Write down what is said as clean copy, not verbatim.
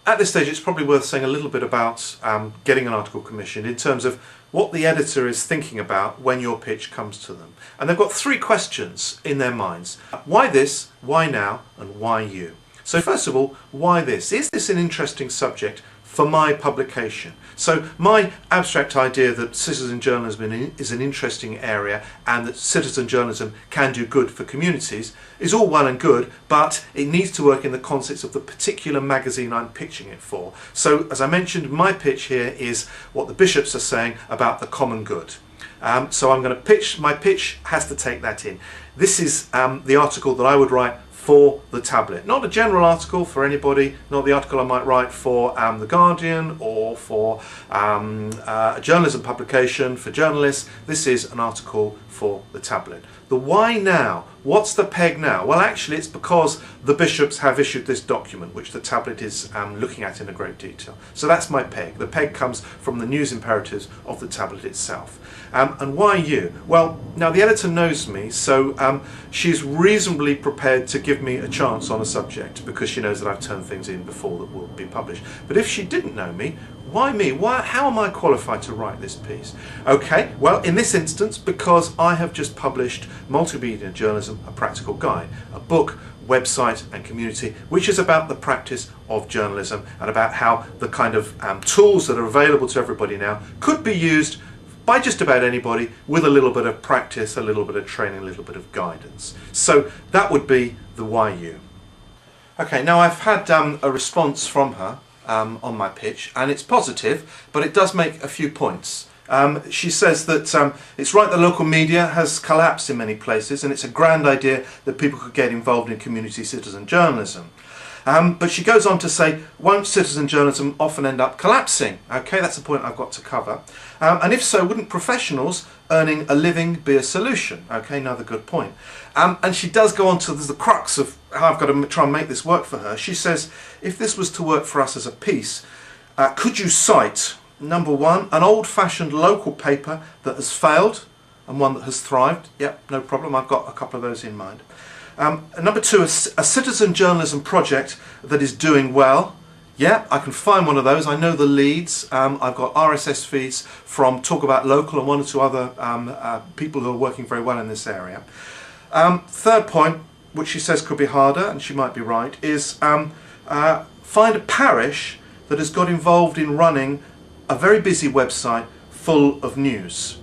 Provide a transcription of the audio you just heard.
At this stage, it's probably worth saying a little bit about getting an article commissioned in terms of what the editor is thinking about when your pitch comes to them. And they've got three questions in their minds. Why this, why now, and why you? So first of all, why this? Is this an interesting subject for my publication? So my abstract idea that citizen journalism is an interesting area and that citizen journalism can do good for communities is all well and good, but it needs to work in the context of the particular magazine I'm pitching it for. So as I mentioned, my pitch here is what the bishops are saying about the common good. So I'm going to pitch, my pitch has to take that in. This is the article that I would write for the tablet. Not a general article for anybody, not the article I might write for The Guardian or for a journalism publication for journalists. This is an article for the tablet. The why now? What's the peg now? Well, actually it's because the bishops have issued this document which the tablet is looking at in a great detail. So that's my peg. The peg comes from the news imperatives of the tablet itself. And why you? Well, now the editor knows me, so she's reasonably prepared to give me a chance on a subject because she knows that I've turned things in before that will be published. But if she didn't know me, why me? How am I qualified to write this piece? Okay, well, in this instance, because I have just published Multimedia Journalism, a Practical Guide, a book, website and community, which is about the practice of journalism and about how the kind of tools that are available to everybody now could be used by just about anybody with a little bit of practice, a little bit of training, a little bit of guidance. So that would be the why you. Okay, now I've had a response from her on my pitch, and it's positive, but it does make a few points. She says that it's right that local media has collapsed in many places, and it's a grand idea that people could get involved in community citizen journalism. But she goes on to say, won't citizen journalism often end up collapsing? Okay, that's a point I've got to cover. And if so, wouldn't professionals earning a living be a solution? Okay, another good point. And she does go on to the crux of how I've got to try and make this work for her. She says, if this was to work for us as a piece, could you cite, number one, an old-fashioned local paper that has failed and one that has thrived? Yep, no problem, I've got a couple of those in mind. Number two, a citizen journalism project that is doing well. Yeah, I can find one of those. I know the leads. I've got RSS feeds from Talk About Local and one or two other people who are working very well in this area. Third point, which she says could be harder, and she might be right, is find a parish that has got involved in running a very busy website full of news.